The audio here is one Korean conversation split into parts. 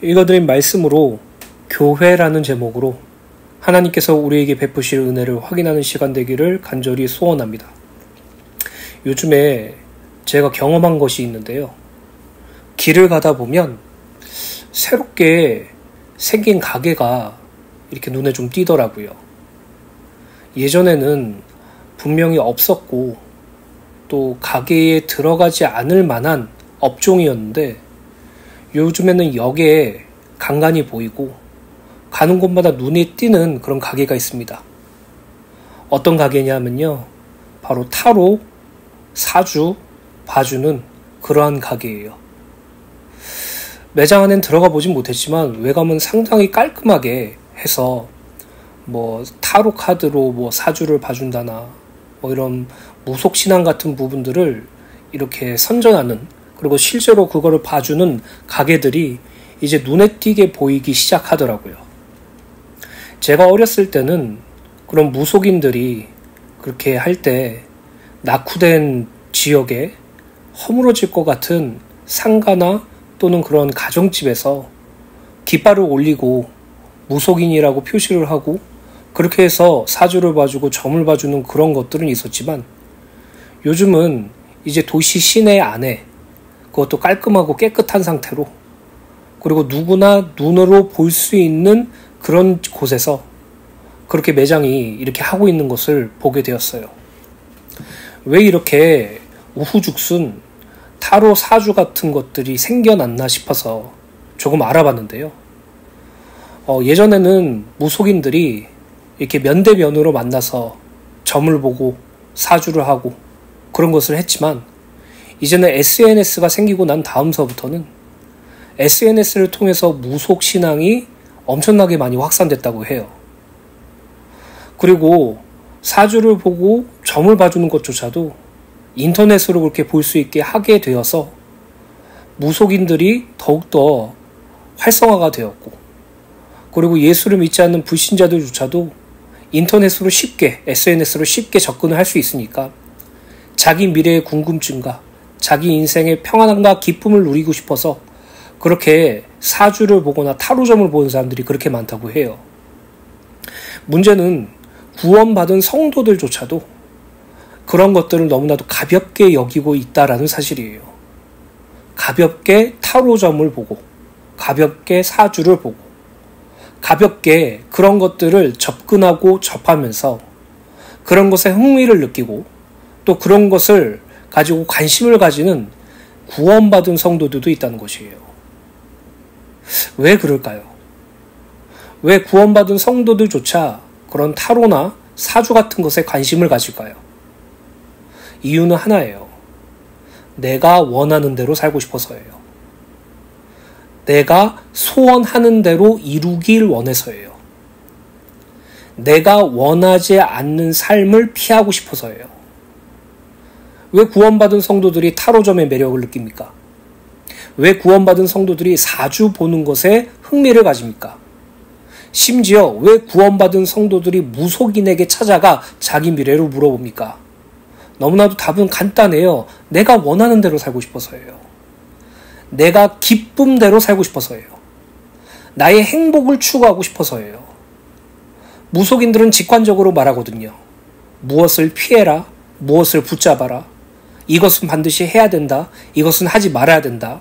읽어드린 말씀으로 교회라는 제목으로 하나님께서 우리에게 베푸실 은혜를 확인하는 시간 되기를 간절히 소원합니다. 요즘에 제가 경험한 것이 있는데요. 길을 가다 보면 새롭게 생긴 가게가 이렇게 눈에 좀 띄더라고요. 예전에는 분명히 없었고 또 가게에 들어가지 않을 만한 업종이었는데 요즘에는 역에 간간히 보이고 가는 곳마다 눈에 띄는 그런 가게가 있습니다. 어떤 가게냐면요. 바로 타로, 사주, 봐주는 그러한 가게예요. 매장 안엔 들어가 보진 못했지만 외관은 상당히 깔끔하게 해서 타로 카드로 사주를 봐준다나 이런 무속신앙 같은 부분들을 이렇게 선전하는, 그리고 실제로 그거를 봐주는 가게들이 이제 눈에 띄게 보이기 시작하더라고요. 제가 어렸을 때는 그런 무속인들이 그렇게 할 때 낙후된 지역에 허물어질 것 같은 상가나 또는 그런 가정집에서 깃발을 올리고 무속인이라고 표시를 하고 그렇게 해서 사주를 봐주고 점을 봐주는 그런 것들은 있었지만 요즘은 이제 도시 시내 안에 그것도 깔끔하고 깨끗한 상태로, 그리고 누구나 눈으로 볼 수 있는 그런 곳에서 그렇게 매장이 이렇게 하고 있는 것을 보게 되었어요. 왜 이렇게 우후죽순 타로 사주 같은 것들이 생겨났나 싶어서 조금 알아봤는데요. 예전에는 무속인들이 이렇게 면대면으로 만나서 점을 보고 사주를 하고 그런 것을 했지만 이제는 SNS가 생기고 난 다음서부터는 SNS를 통해서 무속신앙이 엄청나게 많이 확산됐다고 해요. 그리고 사주를 보고 점을 봐주는 것조차도 인터넷으로 그렇게 볼 수 있게 하게 되어서 무속인들이 더욱더 활성화가 되었고, 그리고 예수를 믿지 않는 불신자들조차도 인터넷으로 쉽게, SNS로 쉽게 접근을 할 수 있으니까 자기 미래의 궁금증과 자기 인생의 평안함과 기쁨을 누리고 싶어서 그렇게 사주를 보거나 타로점을 보는 사람들이 그렇게 많다고 해요. 문제는 구원받은 성도들조차도 그런 것들을 너무나도 가볍게 여기고 있다라는 사실이에요. 가볍게 타로점을 보고, 가볍게 사주를 보고, 가볍게 그런 것들을 접근하고 접하면서 그런 것에 흥미를 느끼고 또 그런 것을 가지고 관심을 가지는 구원받은 성도들도 있다는 것이에요. 왜 그럴까요? 왜 구원받은 성도들조차 그런 타로나 사주 같은 것에 관심을 가질까요? 이유는 하나예요. 내가 원하는 대로 살고 싶어서예요. 내가 소원하는 대로 이루길 원해서예요. 내가 원하지 않는 삶을 피하고 싶어서예요. 왜 구원받은 성도들이 타로점의 매력을 느낍니까? 왜 구원받은 성도들이 사주 보는 것에 흥미를 가집니까? 심지어 왜 구원받은 성도들이 무속인에게 찾아가 자기 미래를 물어봅니까? 너무나도 답은 간단해요. 내가 원하는 대로 살고 싶어서예요. 내가 기쁨대로 살고 싶어서예요. 나의 행복을 추구하고 싶어서예요. 무속인들은 직관적으로 말하거든요. 무엇을 피해라, 무엇을 붙잡아라, 이것은 반드시 해야 된다, 이것은 하지 말아야 된다,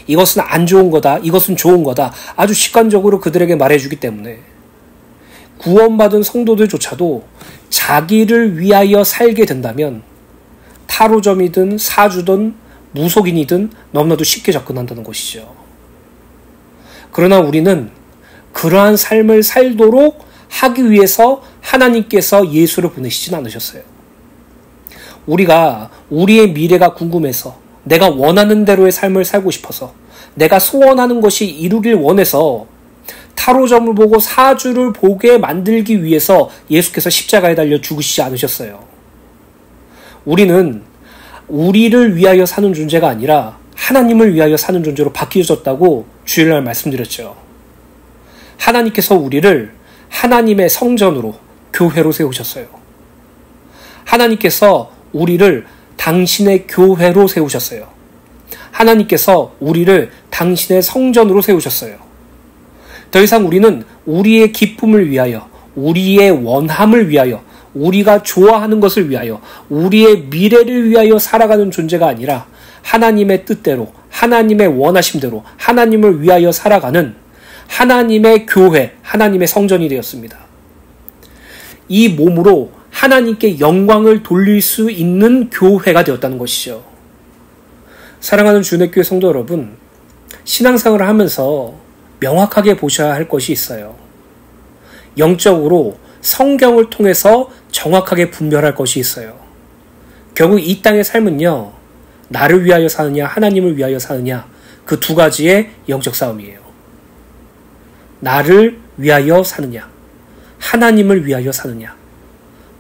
이것은 안 좋은 거다, 이것은 좋은 거다, 아주 직관적으로 그들에게 말해주기 때문에 구원받은 성도들조차도 자기를 위하여 살게 된다면 타로점이든 사주든 무속인이든 너무나도 쉽게 접근한다는 것이죠. 그러나 우리는 그러한 삶을 살도록 하기 위해서 하나님께서 예수를 보내시진 않으셨어요. 우리가 우리의 미래가 궁금해서, 내가 원하는 대로의 삶을 살고 싶어서, 내가 소원하는 것이 이루길 원해서 타로점을 보고 사주를 보게 만들기 위해서 예수께서 십자가에 달려 죽으시지 않으셨어요. 우리는 우리를 위하여 사는 존재가 아니라 하나님을 위하여 사는 존재로 바뀌어졌다고 주일날 말씀드렸죠. 하나님께서 우리를 하나님의 성전으로, 교회로 세우셨어요. 하나님께서 우리를 당신의 교회로 세우셨어요. 하나님께서 우리를 당신의 성전으로 세우셨어요. 더 이상 우리는 우리의 기쁨을 위하여, 우리의 원함을 위하여, 우리가 좋아하는 것을 위하여, 우리의 미래를 위하여 살아가는 존재가 아니라 하나님의 뜻대로, 하나님의 원하심대로, 하나님을 위하여 살아가는 하나님의 교회, 하나님의 성전이 되었습니다. 이 몸으로 하나님께 영광을 돌릴 수 있는 교회가 되었다는 것이죠. 사랑하는 주내교회 성도 여러분, 신앙생활을 하면서 명확하게 보셔야 할 것이 있어요. 영적으로 성경을 통해서 정확하게 분별할 것이 있어요. 결국 이 땅의 삶은요, 나를 위하여 사느냐, 하나님을 위하여 사느냐, 그 두 가지의 영적 싸움이에요. 나를 위하여 사느냐, 하나님을 위하여 사느냐.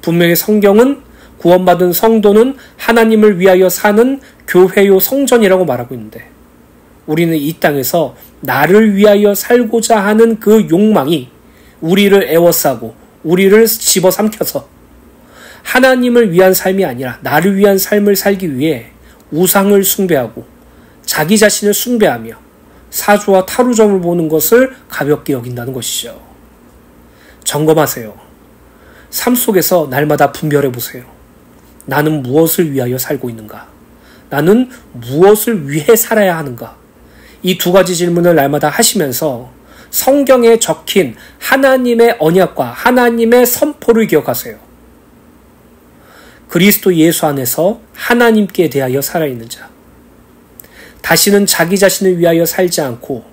분명히 성경은 구원받은 성도는 하나님을 위하여 사는 교회요 성전이라고 말하고 있는데, 우리는 이 땅에서 나를 위하여 살고자 하는 그 욕망이 우리를 애워싸고 우리를 집어삼켜서 하나님을 위한 삶이 아니라 나를 위한 삶을 살기 위해 우상을 숭배하고 자기 자신을 숭배하며 사주와 타루점을 보는 것을 가볍게 여긴다는 것이죠. 점검하세요. 삶 속에서 날마다 분별해 보세요. 나는 무엇을 위하여 살고 있는가? 나는 무엇을 위해 살아야 하는가? 이 두 가지 질문을 날마다 하시면서 성경에 적힌 하나님의 언약과 하나님의 선포를 기억하세요. 그리스도 예수 안에서 하나님께 대하여 살아있는 자. 다시는 자기 자신을 위하여 살지 않고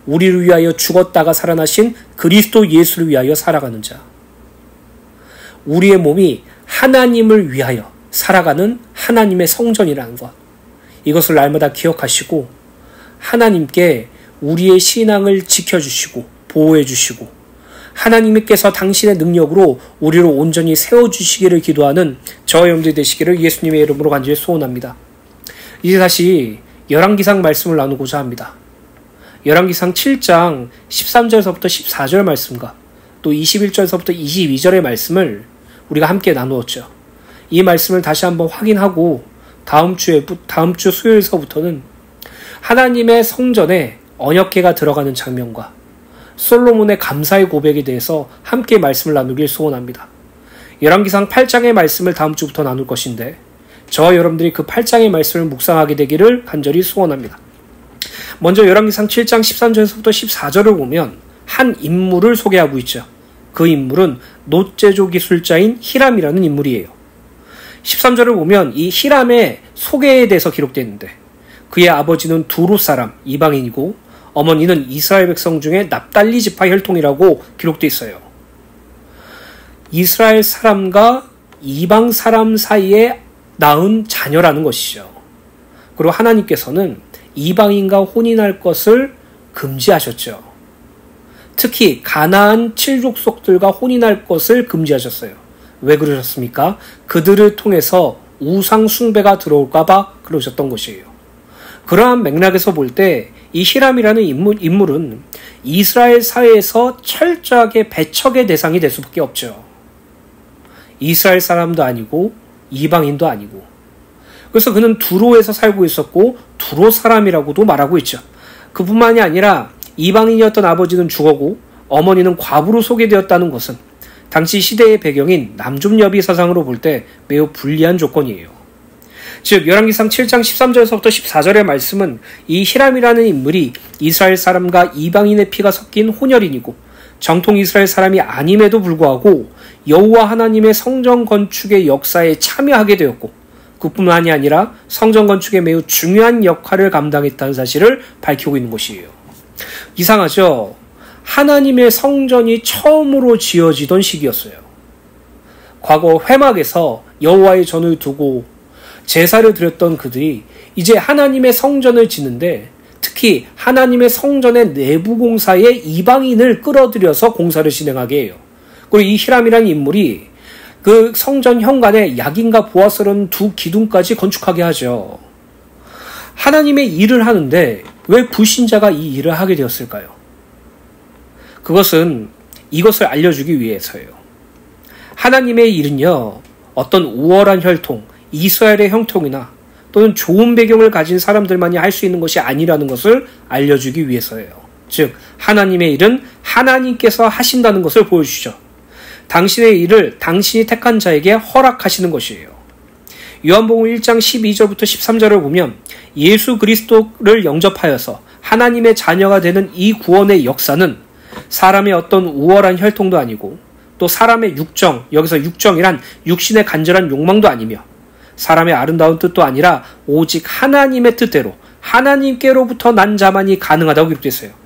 우리를 위하여 죽었다가 살아나신 그리스도 예수를 위하여 살아가는 자. 우리의 몸이 하나님을 위하여 살아가는 하나님의 성전이라는 것. 이것을 날마다 기억하시고 하나님께 우리의 신앙을 지켜주시고 보호해주시고 하나님께서 당신의 능력으로 우리를 온전히 세워주시기를 기도하는 저와 여러분들이 되시기를 예수님의 이름으로 간절히 소원합니다. 이제 다시 열왕기상 말씀을 나누고자 합니다. 열왕기상 7장 13절에서부터 14절 말씀과 또 21절에서부터 22절의 말씀을 우리가 함께 나누었죠. 이 말씀을 다시 한번 확인하고 다음 주 수요일서부터는 하나님의 성전에 언약궤가 들어가는 장면과 솔로몬의 감사의 고백에 대해서 함께 말씀을 나누길 소원합니다. 열왕기상 8장의 말씀을 다음 주부터 나눌 것인데 저와 여러분들이 그 8장의 말씀을 묵상하게 되기를 간절히 소원합니다. 먼저 열왕기상 7장 13절에서부터 14절을 보면 한 인물을 소개하고 있죠. 그 인물은 노제조 기술자인 히람이라는 인물이에요. 13절을 보면 이 히람의 소개에 대해서 기록되어 있는데 그의 아버지는 두로 사람 이방인이고 어머니는 이스라엘 백성 중에 납달리 지파 혈통이라고 기록되어 있어요. 이스라엘 사람과 이방 사람 사이에 낳은 자녀라는 것이죠. 그리고 하나님께서는 이방인과 혼인할 것을 금지하셨죠. 특히 가나안 7족속들과 혼인할 것을 금지하셨어요. 왜 그러셨습니까? 그들을 통해서 우상 숭배가 들어올까봐 그러셨던 것이에요. 그러한 맥락에서 볼 때 이 히람이라는 인물은 이스라엘 사회에서 철저하게 배척의 대상이 될 수밖에 없죠. 이스라엘 사람도 아니고 이방인도 아니고. 그래서 그는 두로에서 살고 있었고 두로 사람이라고도 말하고 있죠. 그뿐만이 아니라 이방인이었던 아버지는 죽었고 어머니는 과부로 소개되었다는 것은 당시 시대의 배경인 남존여비 사상으로 볼 때 매우 불리한 조건이에요. 즉 열왕기상 7장 13절에서부터 14절의 말씀은 이 히람이라는 인물이 이스라엘 사람과 이방인의 피가 섞인 혼혈인이고 정통 이스라엘 사람이 아님에도 불구하고 여호와 하나님의 성전 건축의 역사에 참여하게 되었고 그뿐만이 아니라 성전 건축에 매우 중요한 역할을 감당했다는 사실을 밝히고 있는 것이에요. 이상하죠? 하나님의 성전이 처음으로 지어지던 시기였어요. 과거 회막에서 여호와의 전을 두고 제사를 드렸던 그들이 이제 하나님의 성전을 짓는데 특히 하나님의 성전의 내부 공사에 이방인을 끌어들여서 공사를 진행하게 해요. 그리고 이 히람이라는 인물이 그 성전 현관에 약인과 보아스러운 두 기둥까지 건축하게 하죠. 하나님의 일을 하는데 왜 불신자가 이 일을 하게 되었을까요? 그것은 이것을 알려주기 위해서예요. 하나님의 일은요, 어떤 우월한 혈통, 이스라엘의 형통이나 또는 좋은 배경을 가진 사람들만이 할 수 있는 것이 아니라는 것을 알려주기 위해서예요. 즉 하나님의 일은 하나님께서 하신다는 것을 보여주시죠. 당신의 일을 당신이 택한 자에게 허락하시는 것이에요. 요한복음 1장 12절부터 13절을 보면 예수 그리스도를 영접하여서 하나님의 자녀가 되는 이 구원의 역사는 사람의 어떤 우월한 혈통도 아니고 또 사람의 육정, 여기서 육정이란 육신의 간절한 욕망도 아니며 사람의 아름다운 뜻도 아니라 오직 하나님의 뜻대로 하나님께로부터 난 자만이 가능하다고 기록되어 있어요.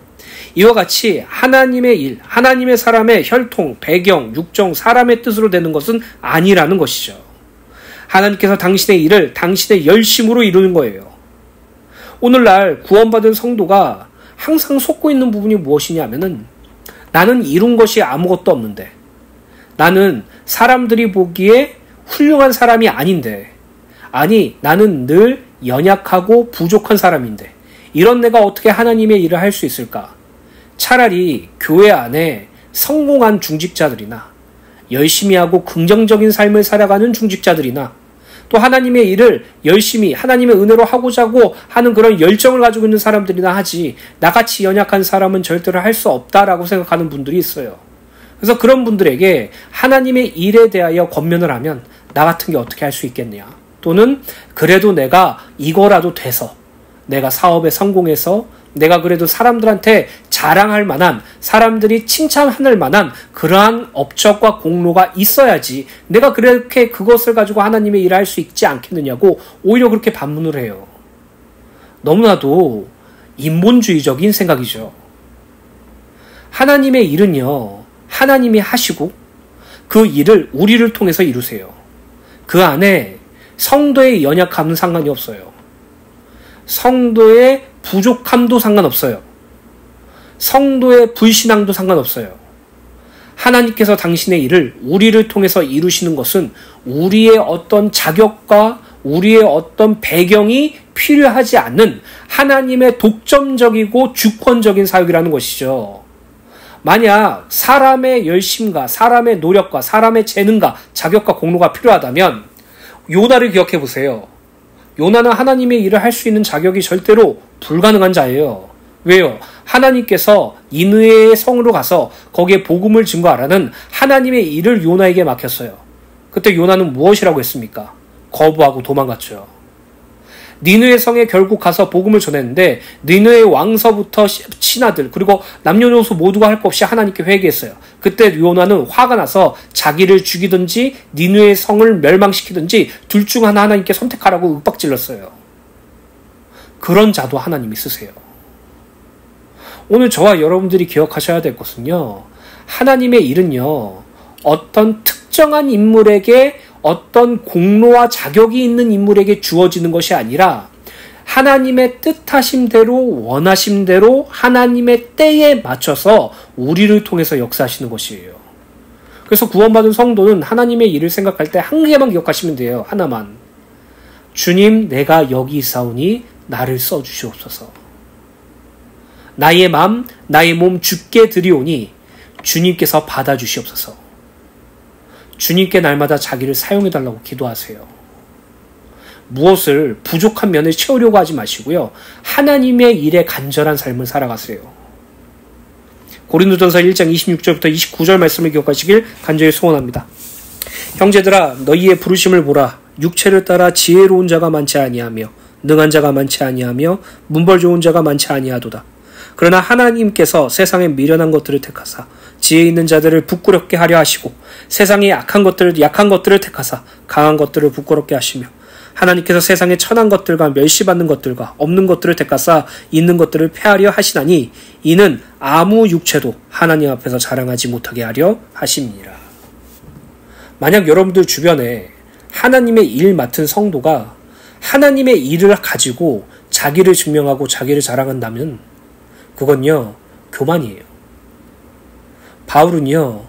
이와 같이 하나님의 일, 하나님의 사람의 혈통, 배경, 육정, 사람의 뜻으로 되는 것은 아니라는 것이죠. 하나님께서 당신의 일을 당신의 열심으로 이루는 거예요. 오늘날 구원받은 성도가 항상 속고 있는 부분이 무엇이냐면은 나는 이룬 것이 아무것도 없는데 나는 사람들이 보기에 훌륭한 사람이 아닌데 아니 나는 늘 연약하고 부족한 사람인데 이런 내가 어떻게 하나님의 일을 할 수 있을까? 차라리 교회 안에 성공한 중직자들이나 열심히 하고 긍정적인 삶을 살아가는 중직자들이나 또 하나님의 일을 열심히 하나님의 은혜로 하고자 하는 그런 열정을 가지고 있는 사람들이나 하지 나같이 연약한 사람은 절대로 할 수 없다라고 생각하는 분들이 있어요. 그래서 그런 분들에게 하나님의 일에 대하여 권면을 하면 나 같은 게 어떻게 할 수 있겠냐. 또는 그래도 내가 이거라도 돼서 내가 사업에 성공해서 내가 그래도 사람들한테 자랑할 만한 사람들이 칭찬할 만한 그러한 업적과 공로가 있어야지 내가 그렇게 그것을 가지고 하나님의 일을 할 수 있지 않겠느냐고 오히려 그렇게 반문을 해요. 너무나도 인본주의적인 생각이죠. 하나님의 일은요. 하나님이 하시고 그 일을 우리를 통해서 이루세요. 그 안에 성도의 연약함은 상관이 없어요. 성도의 부족함도 상관없어요. 성도의 불신앙도 상관없어요. 하나님께서 당신의 일을 우리를 통해서 이루시는 것은 우리의 어떤 자격과 우리의 어떤 배경이 필요하지 않는 하나님의 독점적이고 주권적인 사역이라는 것이죠. 만약 사람의 열심과 사람의 노력과 사람의 재능과 자격과 공로가 필요하다면 요나를 기억해 보세요. 요나는 하나님의 일을 할 수 있는 자격이 절대로 불가능한 자예요. 왜요? 하나님께서 니느웨의 성으로 가서 거기에 복음을 증거하라는 하나님의 일을 요나에게 맡겼어요. 그때 요나는 무엇이라고 했습니까? 거부하고 도망갔죠. 니느웨 성에 결국 가서 복음을 전했는데 니느웨 왕서부터 신하들 그리고 남녀노소 모두가 할 것 없이 하나님께 회개했어요. 그때 요나는 화가 나서 자기를 죽이든지 니느웨 성을 멸망시키든지 둘 중 하나 하나님께 선택하라고 윽박질렀어요. 그런 자도 하나님이 쓰세요. 오늘 저와 여러분들이 기억하셔야 될 것은요. 하나님의 일은요. 어떤 특정한 인물에게 어떤 공로와 자격이 있는 인물에게 주어지는 것이 아니라 하나님의 뜻하심대로 원하심대로 하나님의 때에 맞춰서 우리를 통해서 역사하시는 것이에요. 그래서 구원받은 성도는 하나님의 일을 생각할 때 한 개만 기억하시면 돼요. 하나만. 주님 내가 여기 있사오니 나를 써주시옵소서. 나의 맘 나의 몸 주께 드리오니 주님께서 받아주시옵소서. 주님께 날마다 자기를 사용해달라고 기도하세요. 무엇을 부족한 면을 채우려고 하지 마시고요. 하나님의 일에 간절한 삶을 살아가세요. 고린도전서 1장 26절부터 29절 말씀을 기억하시길 간절히 소원합니다. 형제들아 너희의 부르심을 보라. 육체를 따라 지혜로운 자가 많지 아니하며 능한 자가 많지 아니하며 문벌 좋은 자가 많지 아니하도다. 그러나 하나님께서 세상에 미련한 것들을 택하사 지혜 있는 자들을 부끄럽게 하려 하시고 세상에 약한 것들을 택하사 강한 것들을 부끄럽게 하시며 하나님께서 세상에 천한 것들과 멸시받는 것들과 없는 것들을 택하사 있는 것들을 폐하려 하시나니 이는 아무 육체도 하나님 앞에서 자랑하지 못하게 하려 하심이니라. 만약 여러분들 주변에 하나님의 일 맡은 성도가 하나님의 일을 가지고 자기를 증명하고 자기를 자랑한다면 그건요 교만이에요. 바울은요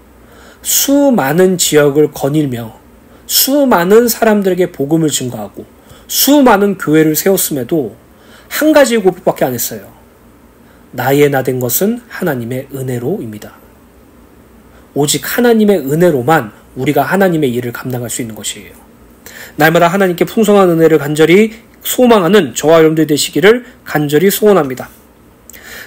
수많은 지역을 거닐며 수많은 사람들에게 복음을 증거하고 수많은 교회를 세웠음에도 한 가지 고백밖에 안 했어요. 나의 나 된 것은 하나님의 은혜로입니다. 오직 하나님의 은혜로만 우리가 하나님의 일을 감당할 수 있는 것이에요. 날마다 하나님께 풍성한 은혜를 간절히 소망하는 저와 여러분들 되시기를 간절히 소원합니다.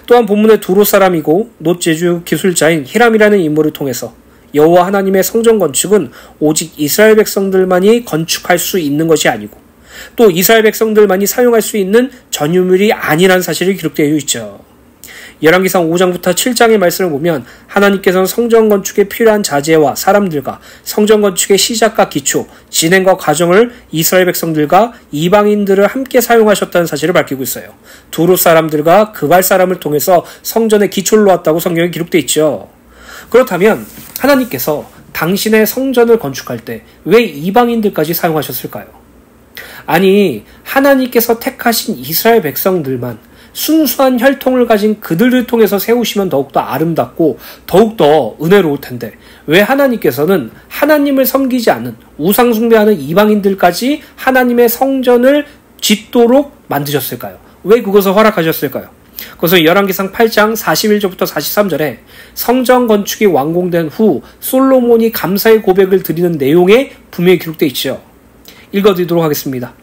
또한 본문의 두로 사람이고 놋 제주 기술자인 히람이라는 인물을 통해서 여호와 하나님의 성전 건축은 오직 이스라엘 백성들만이 건축할 수 있는 것이 아니고 또 이스라엘 백성들만이 사용할 수 있는 전유물이 아니라는 사실이 기록되어 있죠. 열왕기상 5장부터 7장의 말씀을 보면 하나님께서는 성전 건축에 필요한 자재와 사람들과 성전 건축의 시작과 기초, 진행과 과정을 이스라엘 백성들과 이방인들을 함께 사용하셨다는 사실을 밝히고 있어요. 두루 사람들과 그발 사람을 통해서 성전의 기초를 놓았다고 성경에 기록되어 있죠. 그렇다면 하나님께서 당신의 성전을 건축할 때 왜 이방인들까지 사용하셨을까요? 아니, 하나님께서 택하신 이스라엘 백성들만 순수한 혈통을 가진 그들을 통해서 세우시면 더욱더 아름답고 더욱더 은혜로울 텐데 왜 하나님께서는 하나님을 섬기지 않는 우상 숭배하는 이방인들까지 하나님의 성전을 짓도록 만드셨을까요? 왜 그것을 허락하셨을까요? 그것은 열왕기상 8장 41절부터 43절에 성전 건축이 완공된 후 솔로몬이 감사의 고백을 드리는 내용에 분명히 기록되어 있죠. 읽어드리도록 하겠습니다.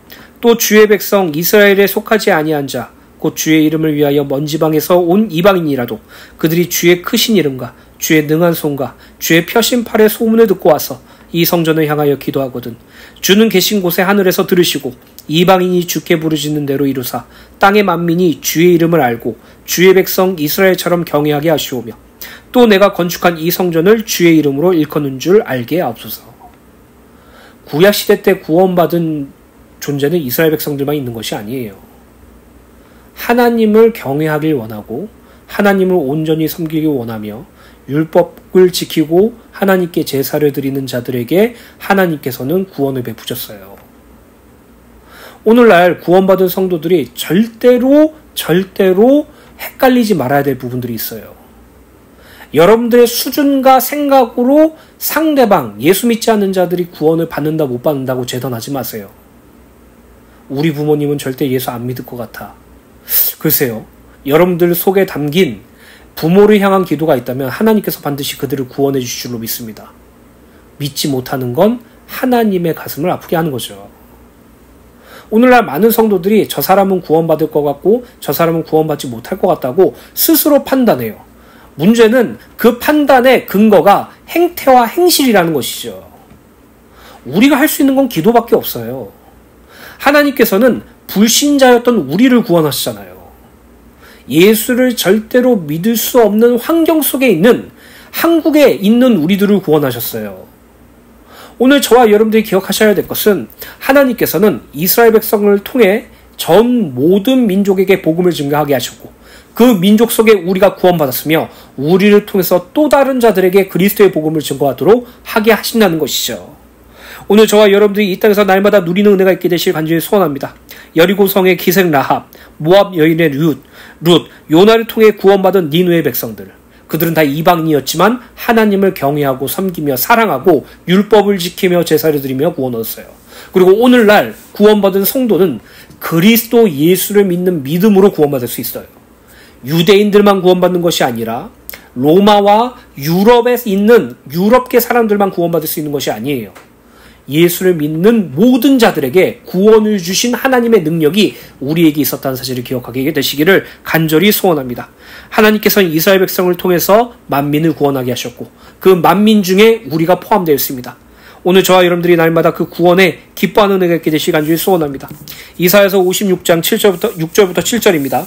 또 주의 백성 이스라엘에 속하지 아니한 자 곧 주의 이름을 위하여 먼 지방에서 온 이방인이라도 그들이 주의 크신 이름과 주의 능한 손과 주의 펴신 팔의 소문을 듣고 와서 이 성전을 향하여 기도하거든 주는 계신 곳에 하늘에서 들으시고 이방인이 주께 부르짖는 대로 이루사 땅의 만민이 주의 이름을 알고 주의 백성 이스라엘처럼 경외하게 하시오며 또 내가 건축한 이 성전을 주의 이름으로 일컫는 줄 알게 하옵소서. 구약시대 때 구원받은 존재는 이스라엘 백성들만 있는 것이 아니에요. 하나님을 경외하길 원하고 하나님을 온전히 섬기길 원하며 율법을 지키고 하나님께 제사를 드리는 자들에게 하나님께서는 구원을 베푸셨어요. 오늘날 구원받은 성도들이 절대로 헷갈리지 말아야 될 부분들이 있어요. 여러분들의 수준과 생각으로 상대방, 예수 믿지 않는 자들이 구원을 받는다 못 받는다고 재단하지 마세요. 우리 부모님은 절대 예수 안 믿을 것 같아. 글쎄요. 여러분들 속에 담긴 부모를 향한 기도가 있다면 하나님께서 반드시 그들을 구원해 주실 줄로 믿습니다. 믿지 못하는 건 하나님의 가슴을 아프게 하는 거죠. 오늘날 많은 성도들이 저 사람은 구원받을 것 같고 저 사람은 구원받지 못할 것 같다고 스스로 판단해요. 문제는 그 판단의 근거가 행태와 행실이라는 것이죠. 우리가 할 수 있는 건 기도밖에 없어요. 하나님께서는 불신자였던 우리를 구원하시잖아요. 예수를 절대로 믿을 수 없는 환경 속에 있는 한국에 있는 우리들을 구원하셨어요. 오늘 저와 여러분들이 기억하셔야 될 것은 하나님께서는 이스라엘 백성을 통해 전 모든 민족에게 복음을 증거하게 하셨고 그 민족 속에 우리가 구원받았으며 우리를 통해서 또 다른 자들에게 그리스도의 복음을 증거하도록 하게 하신다는 것이죠. 오늘 저와 여러분들이 이 땅에서 날마다 누리는 은혜가 있게 되실 간절히 소원합니다. 여리고성의 기생 라합, 모압 여인의 룻, 요나를 통해 구원받은 니느웨 백성들. 그들은 다 이방인이었지만 하나님을 경외하고 섬기며 사랑하고 율법을 지키며 제사를 드리며 구원 얻었어요. 그리고 오늘날 구원받은 성도는 그리스도 예수를 믿는 믿음으로 구원받을 수 있어요. 유대인들만 구원받는 것이 아니라 로마와 유럽에 있는 유럽계 사람들만 구원받을 수 있는 것이 아니에요. 예수를 믿는 모든 자들에게 구원을 주신 하나님의 능력이 우리에게 있었다는 사실을 기억하게 되시기를 간절히 소원합니다. 하나님께서는 이스라엘 백성을 통해서 만민을 구원하게 하셨고 그 만민 중에 우리가 포함되어 있습니다. 오늘 저와 여러분들이 날마다 그 구원에 기뻐하는 은혜가 있게 되시길 간절히 소원합니다. 이사야서 56장 6절부터 7절입니다.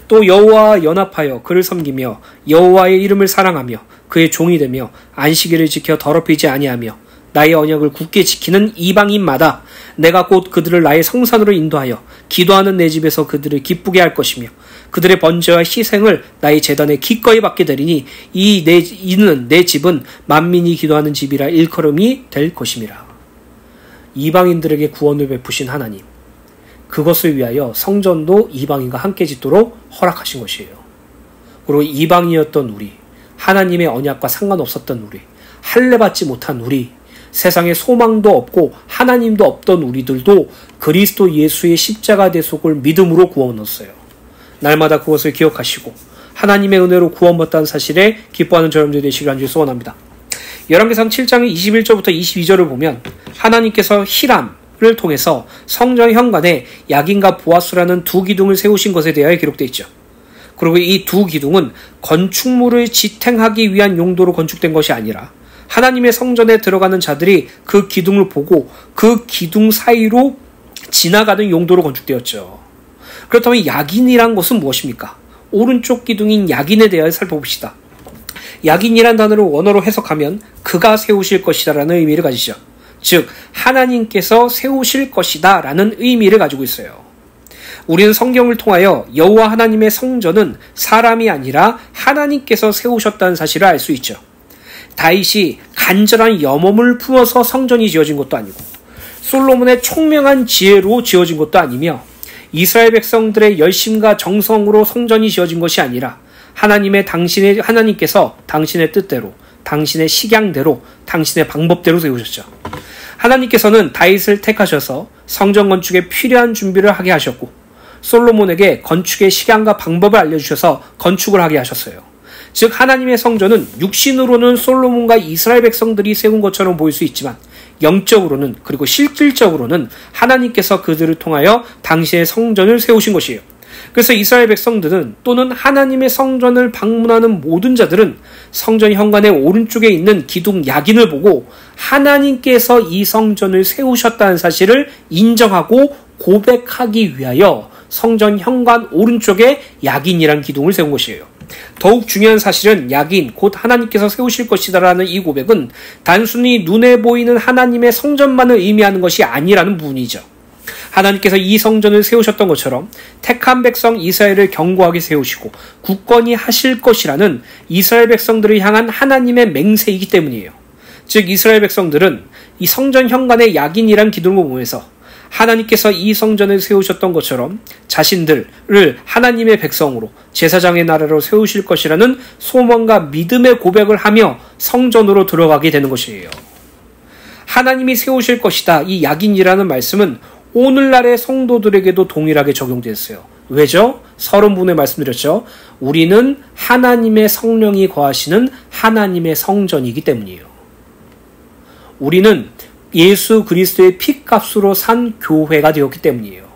또 여호와와 연합하여 그를 섬기며 여호와의 이름을 사랑하며 그의 종이 되며 안식일을 지켜 더럽히지 아니하며 나의 언약을 굳게 지키는 이방인마다 내가 곧 그들을 나의 성산으로 인도하여 기도하는 내 집에서 그들을 기쁘게 할 것이며 그들의 번제와 희생을 나의 제단에 기꺼이 받게 되리니 이는 내 집은 만민이 기도하는 집이라 일컬음이 될 것임이라. 이방인들에게 구원을 베푸신 하나님, 그것을 위하여 성전도 이방인과 함께 짓도록 허락하신 것이에요. 그리고 이방인이었던 우리, 하나님의 언약과 상관없었던 우리, 할례받지 못한 우리, 세상에 소망도 없고 하나님도 없던 우리들도 그리스도 예수의 십자가 대속을 믿음으로 구원 얻었어요. 날마다 그것을 기억하시고 하나님의 은혜로 구원받다는 사실에 기뻐하는 여러분들이 되시길 간절히 소원합니다. 열왕기상 7장 21절부터 22절을 보면 하나님께서 히람을 통해서 성전 현관에 야긴과 보아스라는 두 기둥을 세우신 것에 대하여 기록되어 있죠. 그리고 이 두 기둥은 건축물을 지탱하기 위한 용도로 건축된 것이 아니라 하나님의 성전에 들어가는 자들이 그 기둥을 보고 그 기둥 사이로 지나가는 용도로 건축되었죠. 그렇다면 야긴이란 것은 무엇입니까? 오른쪽 기둥인 야긴에 대하여 살펴봅시다. 야긴이란 단어를 원어로 해석하면 그가 세우실 것이다 라는 의미를 가지죠. 즉 하나님께서 세우실 것이다 라는 의미를 가지고 있어요. 우리는 성경을 통하여 여호와 하나님의 성전은 사람이 아니라 하나님께서 세우셨다는 사실을 알 수 있죠. 다윗이 간절한 염원을 품어서 성전이 지어진 것도 아니고 솔로몬의 총명한 지혜로 지어진 것도 아니며 이스라엘 백성들의 열심과 정성으로 성전이 지어진 것이 아니라 하나님께서 당신의 뜻대로, 당신의 식양대로, 당신의 방법대로 세우셨죠. 하나님께서는 다윗을 택하셔서 성전 건축에 필요한 준비를 하게 하셨고 솔로몬에게 건축의 식양과 방법을 알려주셔서 건축을 하게 하셨어요. 즉 하나님의 성전은 육신으로는 솔로몬과 이스라엘 백성들이 세운 것처럼 보일 수 있지만 영적으로는 그리고 실질적으로는 하나님께서 그들을 통하여 당신의 성전을 세우신 것이에요. 그래서 이스라엘 백성들은 또는 하나님의 성전을 방문하는 모든 자들은 성전 현관의 오른쪽에 있는 기둥 야긴을 보고 하나님께서 이 성전을 세우셨다는 사실을 인정하고 고백하기 위하여 성전 현관 오른쪽에 야긴이란 기둥을 세운 것이에요. 더욱 중요한 사실은 야긴 곧 하나님께서 세우실 것이다 라는 이 고백은 단순히 눈에 보이는 하나님의 성전만을 의미하는 것이 아니라는 부분이죠. 하나님께서 이 성전을 세우셨던 것처럼 택한 백성 이스라엘을 견고하게 세우시고 굳건히 하실 것이라는 이스라엘 백성들을 향한 하나님의 맹세이기 때문이에요. 즉 이스라엘 백성들은 이 성전 현관의 야긴이란 기둥을 보면서 하나님께서 이 성전을 세우셨던 것처럼 자신들을 하나님의 백성으로 제사장의 나라로 세우실 것이라는 소망과 믿음의 고백을 하며 성전으로 들어가게 되는 것이에요. 하나님이 세우실 것이다. 이 야긴이라는 말씀은 오늘날의 성도들에게도 동일하게 적용됐어요. 왜죠? 서론분에 말씀드렸죠. 우리는 하나님의 성령이 거하시는 하나님의 성전이기 때문이에요. 우리는 예수 그리스도의 피값으로 산 교회가 되었기 때문이에요.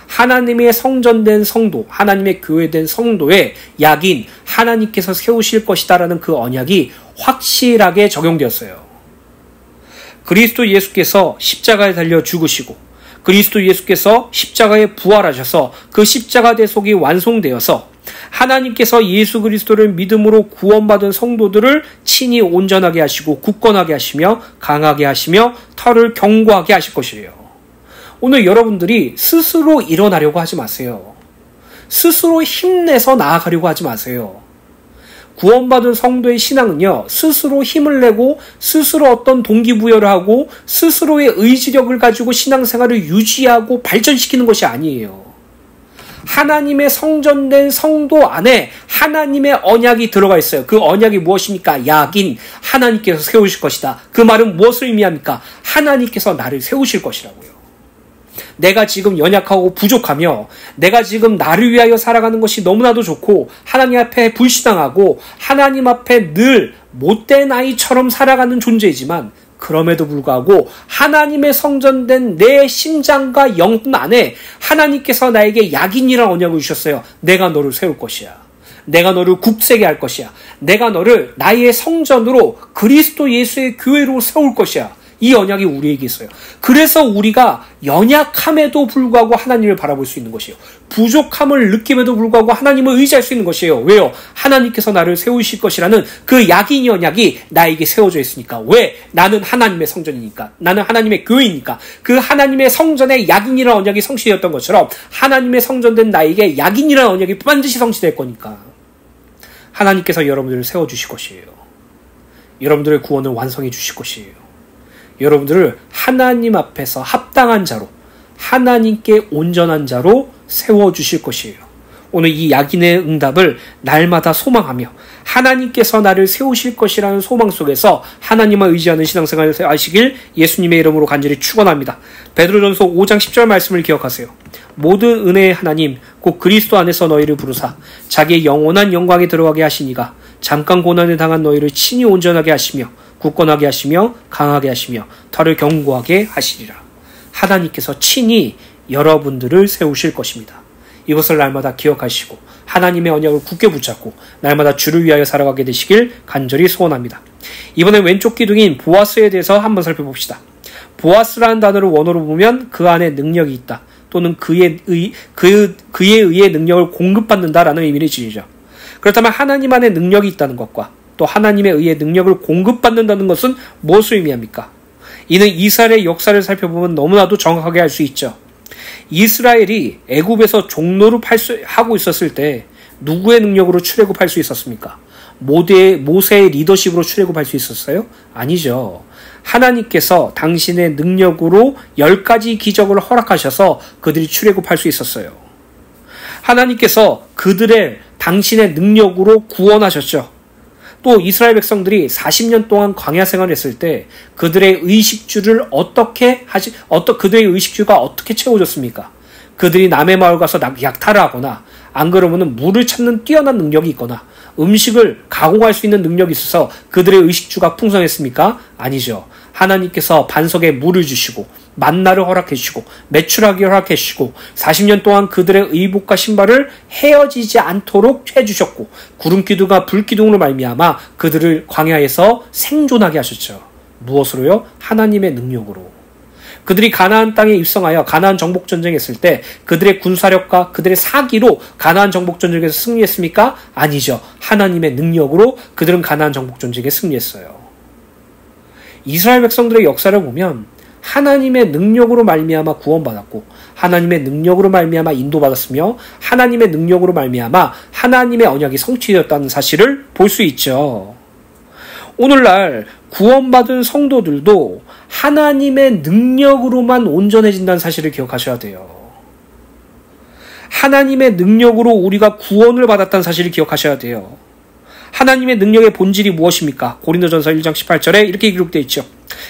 하나님의 성전된 성도, 하나님의 교회된 성도의 약인 하나님께서 세우실 것이다라는 그 언약이 확실하게 적용되었어요. 그리스도 예수께서 십자가에 달려 죽으시고 그리스도 예수께서 십자가에 부활하셔서 그 십자가 대속이 완성되어서 하나님께서 예수 그리스도를 믿음으로 구원받은 성도들을 친히 온전하게 하시고 굳건하게 하시며 강하게 하시며 털을 견고하게 하실 것이에요. 오늘 여러분들이 스스로 일어나려고 하지 마세요. 스스로 힘내서 나아가려고 하지 마세요. 구원받은 성도의 신앙은요, 스스로 힘을 내고 스스로 어떤 동기부여를 하고 스스로의 의지력을 가지고 신앙생활을 유지하고 발전시키는 것이 아니에요. 하나님의 성전된 성도 안에 하나님의 언약이 들어가 있어요. 그 언약이 무엇입니까? 약인 하나님께서 세우실 것이다. 그 말은 무엇을 의미합니까? 하나님께서 나를 세우실 것이라고요. 내가 지금 연약하고 부족하며 내가 지금 나를 위하여 살아가는 것이 너무나도 좋고 하나님 앞에 불신앙하고 하나님 앞에 늘 못된 아이처럼 살아가는 존재이지만 그럼에도 불구하고 하나님의 성전된 내 심장과 영혼 안에 하나님께서 나에게 약인이라는 언약을 주셨어요. 내가 너를 세울 것이야. 내가 너를 굳세게 할 것이야. 내가 너를 나의 성전으로 그리스도 예수의 교회로 세울 것이야. 이 언약이 우리에게 있어요. 그래서 우리가 연약함에도 불구하고 하나님을 바라볼 수 있는 것이에요. 부족함을 느낌에도 불구하고 하나님을 의지할 수 있는 것이에요. 왜요? 하나님께서 나를 세우실 것이라는 그 약인 언약이 나에게 세워져 있으니까. 왜? 나는 하나님의 성전이니까. 나는 하나님의 교회이니까. 그 하나님의 성전에 약인이라는 언약이 성취되었던 것처럼 하나님의 성전된 나에게 약인이라는 언약이 반드시 성취될 거니까. 하나님께서 여러분들을 세워주실 것이에요. 여러분들의 구원을 완성해 주실 것이에요. 여러분들을 하나님 앞에서 합당한 자로 하나님께 온전한 자로 세워주실 것이에요. 오늘 이 약인의 응답을 날마다 소망하며 하나님께서 나를 세우실 것이라는 소망 속에서 하나님을 의지하는 신앙생활을 하시길 예수님의 이름으로 간절히 축원합니다. 베드로전서 5장 10절 말씀을 기억하세요. 모든 은혜의 하나님 곧 그리스도 안에서 너희를 부르사 자기의 영원한 영광에 들어가게 하시니가 잠깐 고난을 당한 너희를 친히 온전하게 하시며 굳건하게 하시며 강하게 하시며 털을 견고하게 하시리라. 하나님께서 친히 여러분들을 세우실 것입니다. 이것을 날마다 기억하시고 하나님의 언약을 굳게 붙잡고 날마다 주를 위하여 살아가게 되시길 간절히 소원합니다. 이번엔 왼쪽 기둥인 보아스에 대해서 한번 살펴봅시다. 보아스라는 단어를 원어로 보면 그 안에 능력이 있다, 또는 그에 의해 능력을 공급받는다라는 의미를 지니죠. 그렇다면 하나님 안에 능력이 있다는 것과 또 하나님에 의해 능력을 공급받는다는 것은 무엇을 의미합니까? 이는 이스라엘의 역사를 살펴보면 너무나도 정확하게 알 수 있죠. 이스라엘이 애굽에서 종노릇 하고 있었을 때 누구의 능력으로 출애굽할 수 있었습니까? 모세의 리더십으로 출애굽할 수 있었어요? 아니죠. 하나님께서 당신의 능력으로 10가지 기적을 허락하셔서 그들이 출애굽할 수 있었어요. 하나님께서 당신의 능력으로 구원하셨죠. 또 이스라엘 백성들이 40년 동안 광야 생활을 했을 때 그들의 의식주가 어떻게 채워졌습니까? 그들이 남의 마을 가서 약탈을 하거나 안 그러면 물을 찾는 뛰어난 능력이 있거나 음식을 가공할 수 있는 능력이 있어서 그들의 의식주가 풍성했습니까? 아니죠. 하나님께서 반석에 물을 주시고 만나를 허락해 주시고 매출하기 허락해 주시고 40년 동안 그들의 의복과 신발을 헤어지지 않도록 해주셨고 구름기둥과 불기둥으로 말미암아 그들을 광야에서 생존하게 하셨죠. 무엇으로요? 하나님의 능력으로. 그들이 가나안 땅에 입성하여 가나안 정복전쟁에 했을 때 그들의 군사력과 그들의 사기로 가나안 정복전쟁에서 승리했습니까? 아니죠. 하나님의 능력으로 그들은 가나안 정복전쟁에 승리했어요. 이스라엘 백성들의 역사를 보면 하나님의 능력으로 말미암아 구원받았고 하나님의 능력으로 말미암아 인도받았으며 하나님의 능력으로 말미암아 하나님의 언약이 성취되었다는 사실을 볼 수 있죠. 오늘날 구원받은 성도들도 하나님의 능력으로만 온전해진다는 사실을 기억하셔야 돼요. 하나님의 능력으로 우리가 구원을 받았다는 사실을 기억하셔야 돼요. 하나님의 능력의 본질이 무엇입니까? 고린도전서 1장 18절에 이렇게 기록되어 있죠.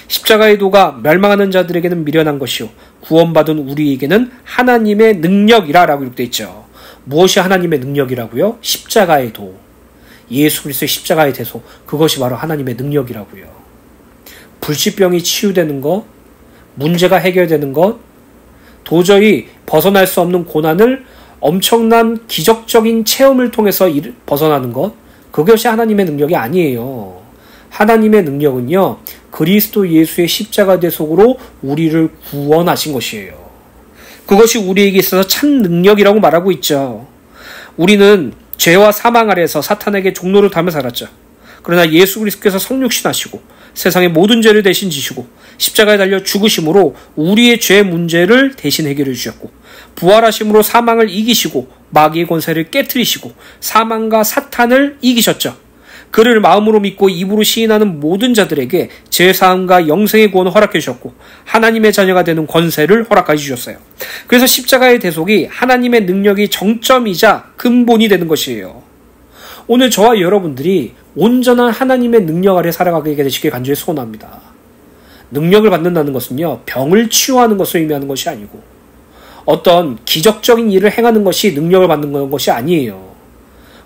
십자가의 도가 멸망하는 자들에게는 미련한 것이요 구원받은 우리에게는 하나님의 능력이라 라고 기록되어 있죠. 무엇이 하나님의 능력이라고요? 십자가의 도. 예수 그리스도의 십자가의 대소. 그것이 바로 하나님의 능력이라고요. 불치병이 치유되는 것, 문제가 해결되는 것, 도저히 벗어날 수 없는 고난을 엄청난 기적적인 체험을 통해서 벗어나는 것, 그것이 하나님의 능력이 아니에요. 하나님의 능력은요, 그리스도 예수의 십자가 대속으로 우리를 구원하신 것이에요. 그것이 우리에게 있어서 참 능력이라고 말하고 있죠. 우리는 죄와 사망 아래에서 사탄에게 종노를 하며 살았죠. 그러나 예수 그리스도께서 성육신하시고 세상의 모든 죄를 대신 지시고 십자가에 달려 죽으심으로 우리의 죄 문제를 대신 해결해 주셨고 부활하심으로 사망을 이기시고 마귀의 권세를 깨트리시고 사망과 사탄을 이기셨죠. 그를 마음으로 믿고 입으로 시인하는 모든 자들에게 죄사함과 영생의 구원을 허락해 주셨고 하나님의 자녀가 되는 권세를 허락해 주셨어요. 그래서 십자가의 대속이 하나님의 능력이 정점이자 근본이 되는 것이에요. 오늘 저와 여러분들이 온전한 하나님의 능력 아래 살아가게 되시길 간절히 소원합니다. 능력을 받는다는 것은요, 병을 치유하는 것을 의미하는 것이 아니고 어떤 기적적인 일을 행하는 것이 능력을 받는 것이 아니에요.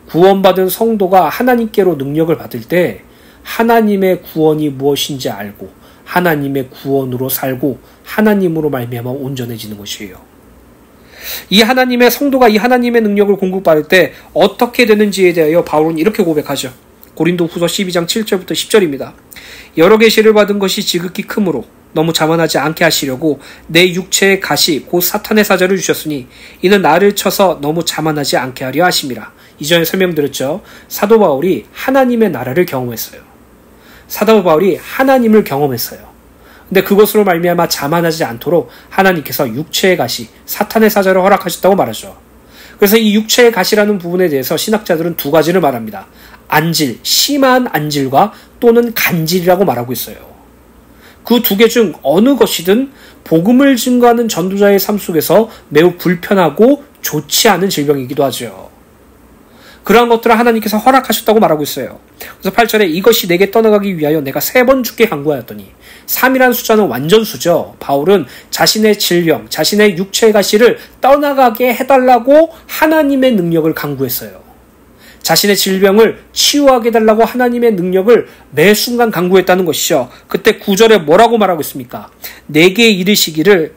구원받은 성도가 하나님께로 능력을 받을 때 하나님의 구원이 무엇인지 알고 하나님의 구원으로 살고 하나님으로 말미암아 온전해지는 것이에요. 이 하나님의 성도가 이 하나님의 능력을 공급받을 때 어떻게 되는지에 대하여 바울은 이렇게 고백하죠. 고린도후서 12장 7절부터 10절입니다. 여러 계시를 받은 것이 지극히 크므로 너무 자만하지 않게 하시려고 내 육체의 가시 곧 사탄의 사자를 주셨으니 이는 나를 쳐서 너무 자만하지 않게 하려 하심이라. 이전에 설명드렸죠. 사도 바울이 하나님의 나라를 경험했어요. 사도 바울이 하나님을 경험했어요. 근데 그것으로 말미암아 자만하지 않도록 하나님께서 육체의 가시, 사탄의 사자를 허락하셨다고 말하죠. 그래서 이 육체의 가시라는 부분에 대해서 신학자들은 두 가지를 말합니다. 안질, 심한 안질과 또는 간질이라고 말하고 있어요. 그 두 개 중 어느 것이든 복음을 증거하는 전도자의 삶 속에서 매우 불편하고 좋지 않은 질병이기도 하죠. 그러한 것들을 하나님께서 허락하셨다고 말하고 있어요. 그래서 8절에 이것이 내게 떠나가기 위하여 내가 3번 죽게 간구하였더니 3이라는 숫자는 완전수죠. 바울은 자신의 질병, 자신의 육체의 가시를 떠나가게 해달라고 하나님의 능력을 간구했어요. 자신의 질병을 치유하게 해달라고 하나님의 능력을 매 순간 간구했다는 것이죠. 그때 9절에 뭐라고 말하고 있습니까? 나에게 이르시기를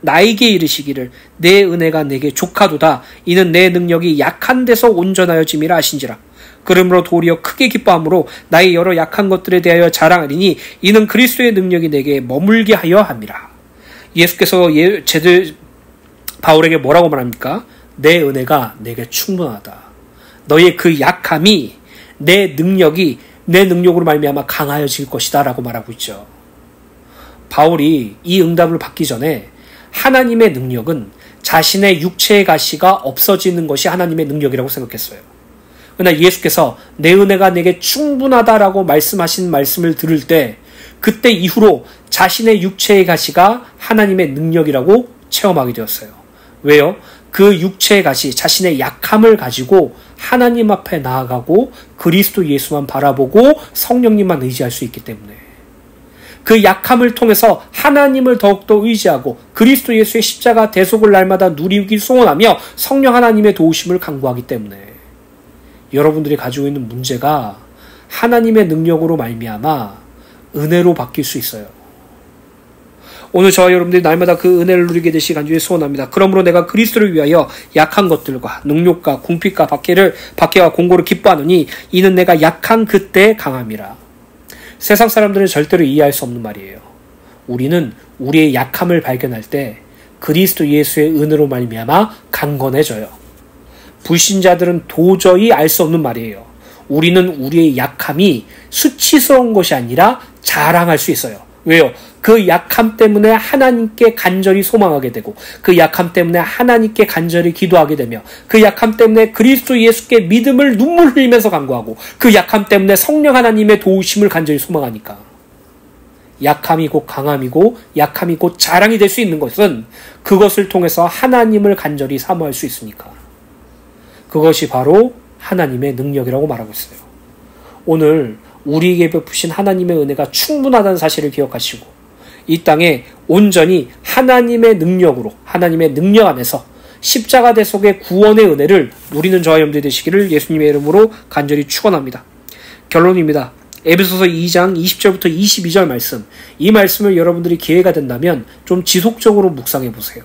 내 은혜가 내게 족하도다. 이는 내 능력이 약한 데서 온전하여짐이라 하신지라. 그러므로 도리어 크게 기뻐함으로 나의 여러 약한 것들에 대하여 자랑하리니 이는 그리스도의 능력이 내게 머물게 하여 함이라. 예수께서 바울에게 뭐라고 말합니까? 내 은혜가 내게 충분하다. 너의 그 약함이 내 능력으로 말미암아 강하여질 것이다 라고 말하고 있죠. 바울이 이 응답을 받기 전에 하나님의 능력은 자신의 육체의 가시가 없어지는 것이 하나님의 능력이라고 생각했어요. 그러나 예수께서 내 은혜가 내게 충분하다라고 말씀하신 말씀을 들을 때 그때 이후로 자신의 육체의 가시가 하나님의 능력이라고 체험하게 되었어요. 왜요? 그 육체의 가시, 자신의 약함을 가지고 하나님 앞에 나아가고 그리스도 예수만 바라보고 성령님만 의지할 수 있기 때문에 그 약함을 통해서 하나님을 더욱더 의지하고 그리스도 예수의 십자가 대속을 날마다 누리기 소원하며 성령 하나님의 도우심을 간구하기 때문에 여러분들이 가지고 있는 문제가 하나님의 능력으로 말미암아 은혜로 바뀔 수 있어요. 오늘 저와 여러분들이 날마다 그 은혜를 누리게 되시기 간절히 소원합니다. 그러므로 내가 그리스도를 위하여 약한 것들과 능욕과 궁핍과 박해와 공고를 기뻐하노니 이는 내가 약한 그때의 강함이라. 세상 사람들은 절대로 이해할 수 없는 말이에요. 우리는 우리의 약함을 발견할 때 그리스도 예수의 은혜로 말미암아 강건해져요. 불신자들은 도저히 알 수 없는 말이에요. 우리는 우리의 약함이 수치스러운 것이 아니라 자랑할 수 있어요. 왜요? 그 약함 때문에 하나님께 간절히 소망하게 되고 그 약함 때문에 하나님께 간절히 기도하게 되며 그 약함 때문에 그리스도 예수께 믿음을 눈물 흘리면서 간구하고 그 약함 때문에 성령 하나님의 도우심을 간절히 소망하니까 약함이 곧 강함이고 약함이 곧 자랑이 될 수 있는 것은 그것을 통해서 하나님을 간절히 사모할 수 있으니까 그것이 바로 하나님의 능력이라고 말하고 있어요. 오늘 우리에게 베푸신 하나님의 은혜가 충분하다는 사실을 기억하시고 이 땅에 온전히 하나님의 능력으로 하나님의 능력 안에서 십자가 대속의 구원의 은혜를 누리는 저와 여러분들이 되시기를 예수님의 이름으로 간절히 축원합니다. 결론입니다. 에베소서 2장 20절부터 22절 말씀, 이 말씀을 여러분들이 기회가 된다면 좀 지속적으로 묵상해 보세요.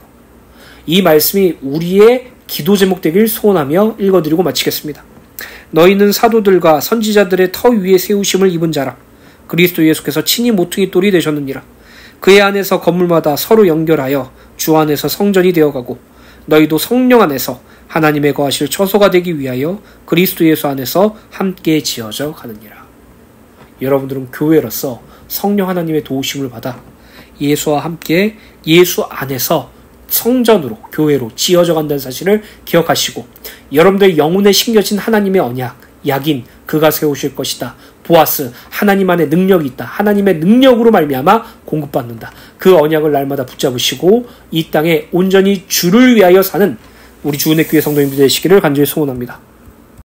이 말씀이 우리의 기도 제목 되길 소원하며 읽어드리고 마치겠습니다. 너희는 사도들과 선지자들의 터 위에 세우심을 입은 자라. 그리스도 예수께서 친히 모퉁이 돌이 되셨느니라. 그의 안에서 건물마다 서로 연결하여 주 안에서 성전이 되어가고 너희도 성령 안에서 하나님의 거하실 처소가 되기 위하여 그리스도 예수 안에서 함께 지어져 가느니라. 여러분들은 교회로서 성령 하나님의 도우심을 받아 예수와 함께 예수 안에서 성전으로 교회로 지어져 간다는 사실을 기억하시고 여러분들의 영혼에 심겨진 하나님의 언약, 약인 그가 세우실 것이다. 보아스, 하나님 안에 능력이 있다. 하나님의 능력으로 말미암아 공급받는다. 그 언약을 날마다 붙잡으시고 이 땅에 온전히 주를 위하여 사는 우리 주은혜 교회 성도님들 되시기를 간절히 소원합니다.